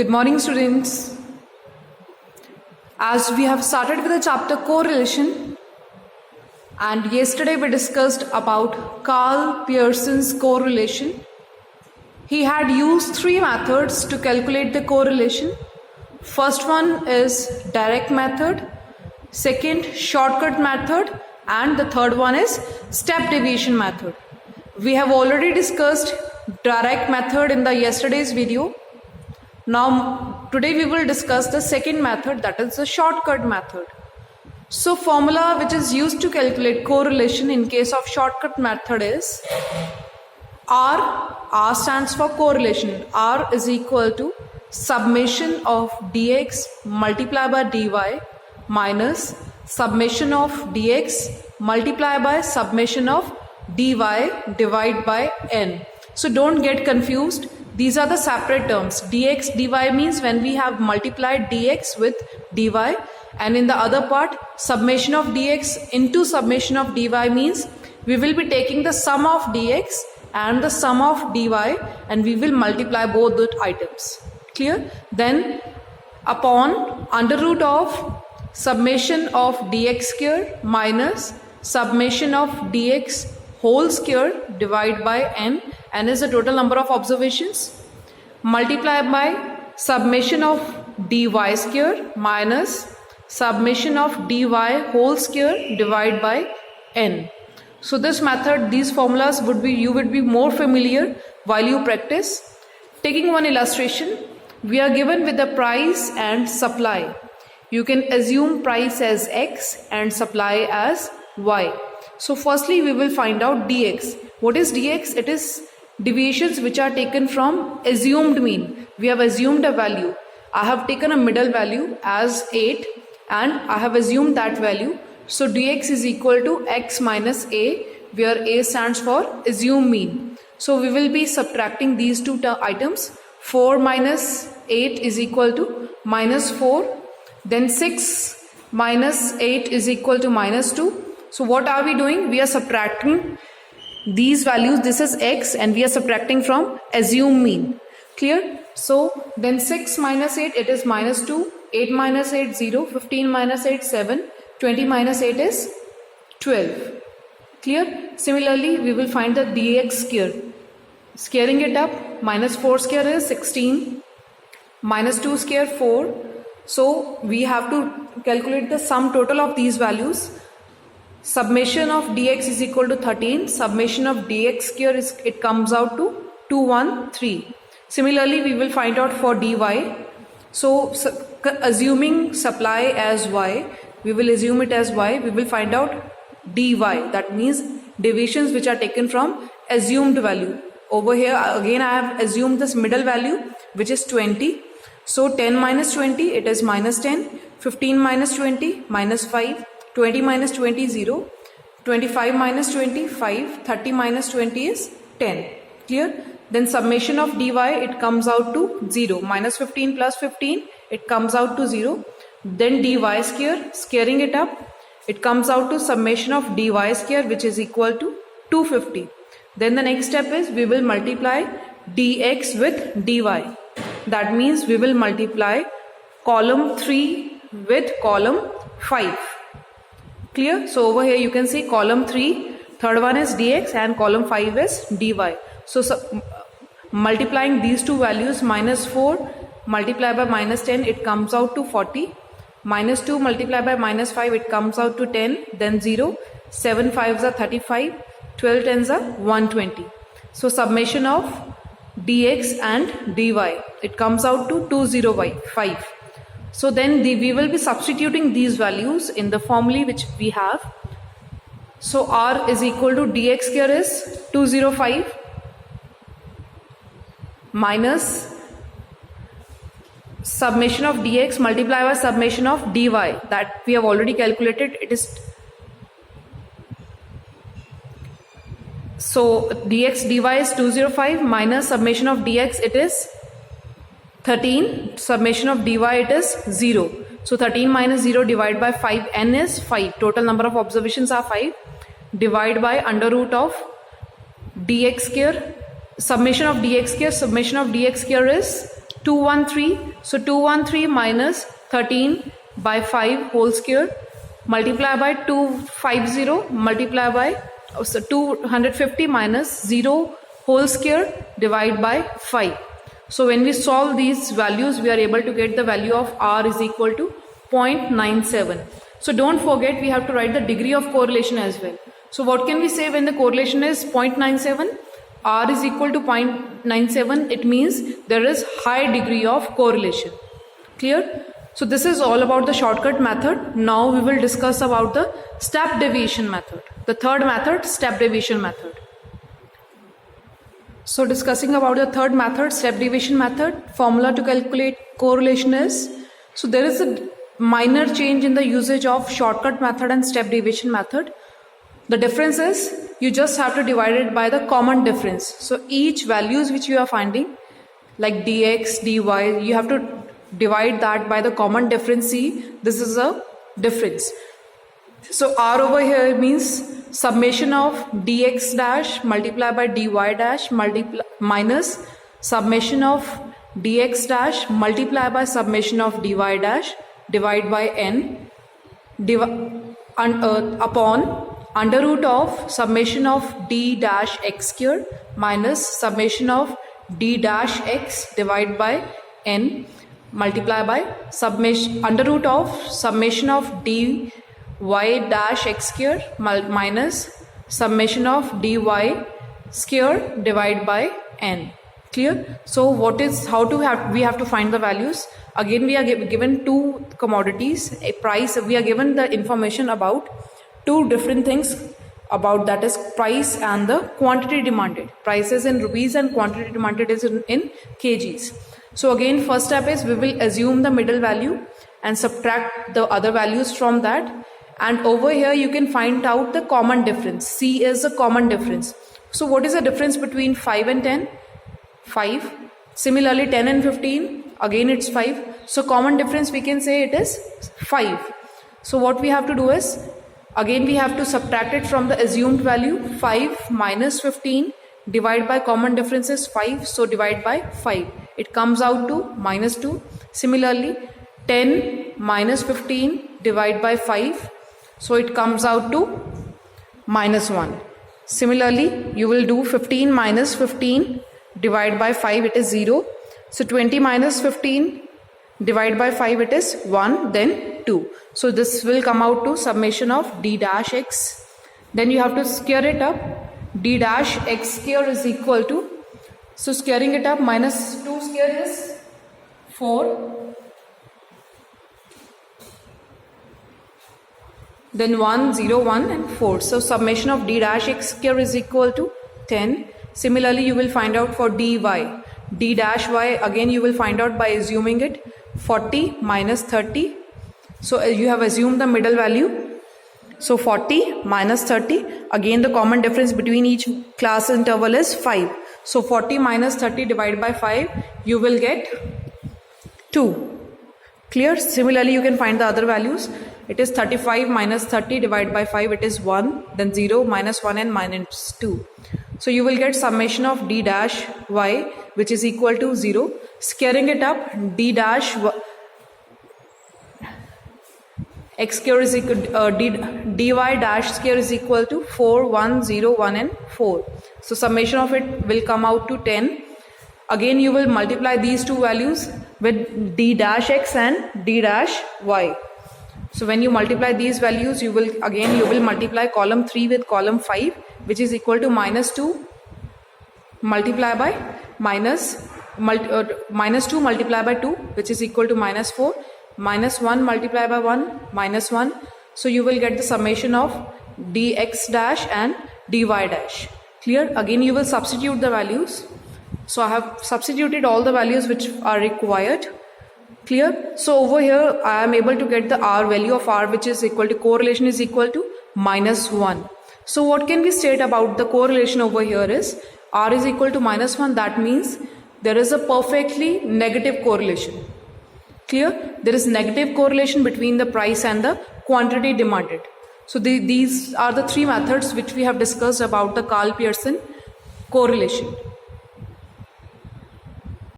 Good morning, students. As we have started with the chapter correlation, and yesterday we discussed about Karl Pearson's correlation. He had used three methods to calculate the correlation. First one is direct method, second shortcut method, and the third one is step deviation method. We have already discussed direct method in the yesterday's video. Now today we will discuss the second method, that is the shortcut method. So formula which is used to calculate correlation in case of shortcut method is R stands for correlation. R is equal to summation of dx multiplied by dy minus summation of dx multiplied by summation of dy divided by n. So don't get confused. These are the separate terms. Dx dy means when we have multiplied dx with dy, and in the other part summation of dx into summation of dy means we will be taking the sum of dx and the sum of dy and we will multiply both the items. Clear? Then upon under root of summation of dx square minus summation of dx whole square divided by n is the total number of observations, multiplied by summation of dy square minus summation of dy whole square divided by n. So this method, these formulas you would be more familiar while you practice. Taking one illustration, we are given with the price and supply. You can assume price as x and supply as y. So firstly we will find out dx. What is dx? It is deviations which are taken from assumed mean. We have assumed a value. I have taken a middle value as 8 and I have assumed that value. So dx is equal to x minus a, where a stands for assumed mean. So we will be subtracting these two items. 4 minus 8 is equal to minus 4. Then 6 minus 8 is equal to minus 2. So what are we doing? We are subtracting these values. This is x and we are subtracting from assumed mean. Clear? So then 6 minus 8, it is minus 2. 8 minus 8, 0. 15 minus 8, 7. 20 minus 8 is 12. Clear? Similarly, we will find the dx square. Squaring it up, minus 4 square is 16. Minus 2 square 4. So we have to calculate the sum total of these values. Summation of dx is equal to 13. Summation of dx square it comes out to 213. Similarly, we will find out for dy. So assuming supply as y, we will assume it as y. We will find out dy. That means deviations which are taken from assumed value. Over here again I have assumed this middle value which is 20. So 10 minus 20, it is minus 10. 15 minus 20, minus 5. 20 minus 20 is 0. 25 minus 20, 5. 30 minus 20 is 10. Clear? Then summation of dy, it comes out to 0. Minus 15 plus 15, it comes out to 0. Then dy square, squaring it up, it comes out to summation of dy square which is equal to 250. Then the next step is we will multiply dx with dy. That means we will multiply column 3 with column 5. Clear? So over here you can see column 3, third one is dx and column 5 is dy. So multiplying these two values, minus 4 multiplied by minus 10, it comes out to 40. Minus 2 multiplied by minus 5, it comes out to 10. Then 0. 7 5s are 35. 12 10s are 120. So summation of dx and dy, it comes out to 205. So then we will be substituting these values in the formula which we have. So r is equal to dx square is 205 minus summation of dx multiplied by summation of dy, that we have already calculated. It is so dx dy is 205 minus summation of dx, it is 13. Summation of dy, it is 0. So 13 minus 0 divided by 5, n is 5. Total number of observations are 5. Divide by under root of dx square. Summation of dx square is 213. So 213 minus 13 by 5 whole square multiply by 250 multiply by 250 minus 0 whole square divide by 5. So when we solve these values, we are able to get the value of R is equal to 0.97. So don't forget, we have to write the degree of correlation as well. So what can we say when the correlation is 0.97? R is equal to 0.97. It means there is high degree of correlation. Clear? So this is all about the shortcut method. Now we will discuss about the step deviation method. The third method, step deviation method. So discussing about the third method, step deviation method, formula to calculate correlation is, so there is a minor change in the usage of shortcut method and step deviation method. The difference is you just have to divide it by the common difference. So each values which you are finding like dx, dy, you have to divide that by the common difference. See, this is a difference. So R over here means summation of dx dash multiply by dy dash minus summation of dx dash multiply by summation of dy dash divide by n upon under root of summation of d dash x square minus summation of d dash x divide by n multiply by summation under root of summation of dy dash x square minus summation of dy square divide by n. Clear? So what is, how to have, we have to find the values. Again we are given two commodities, a price, we are given the information about two different things about, that is price and the quantity demanded. Price is in rupees and quantity demanded is in kgs. So again first step is we will assume the middle value and subtract the other values from that, and over here you can find out the common difference. C is the common difference. So what is the difference between 5 and 10? 5. Similarly 10 and 15, again it's 5. So common difference we can say it is 5. So what we have to do is, again we have to subtract it from the assumed value. 5 minus 15 divide by common difference is 5, so divide by 5. It comes out to minus 2. Similarly 10 minus 15 divide by 5, so it comes out to minus 1. Similarly you will do 15 minus 15 divide by 5, it is 0. So 20 minus 15 divide by 5, it is 1, then 2. So this will come out to summation of d dash x. Then you have to square it up. D dash x square is equal to, so squaring it up, minus 2 square is 4. Then 1, 0, 1 and 4. So summation of d dash x square is equal to 10. Similarly you will find out for dy. D dash y again you will find out by assuming it 40 minus 30. So you have assumed the middle value. So 40 minus 30, again the common difference between each class interval is 5. So 40 minus 30 divided by 5, you will get 2. Clear? Similarly you can find the other values. It is 35 minus 30 divided by 5, it is 1, then 0, minus 1 and minus 2. So you will get summation of d dash y which is equal to 0. Squaring it up, d dash x square is equal dy dash square is equal to 4, 1, 0, 1 and 4. So summation of it will come out to 10. Again you will multiply these two values with d dash x and d dash y. So when you multiply these values, you will multiply column 3 with column 5, which is equal to minus 2 multiply by minus 2 multiply by 2, which is equal to minus 4, minus 1 multiply by 1, minus 1. So you will get the summation of dx dash and dy dash. Clear? Again you will substitute the values. So I have substituted all the values which are required. Clear? So over here I am able to get the R value of R, which is equal to, correlation is equal to minus 1. So what can we state about the correlation over here is R is equal to minus 1. That means there is a perfectly negative correlation. Clear? There is negative correlation between the price and the quantity demanded. So these are the three methods which we have discussed about the Karl Pearson correlation.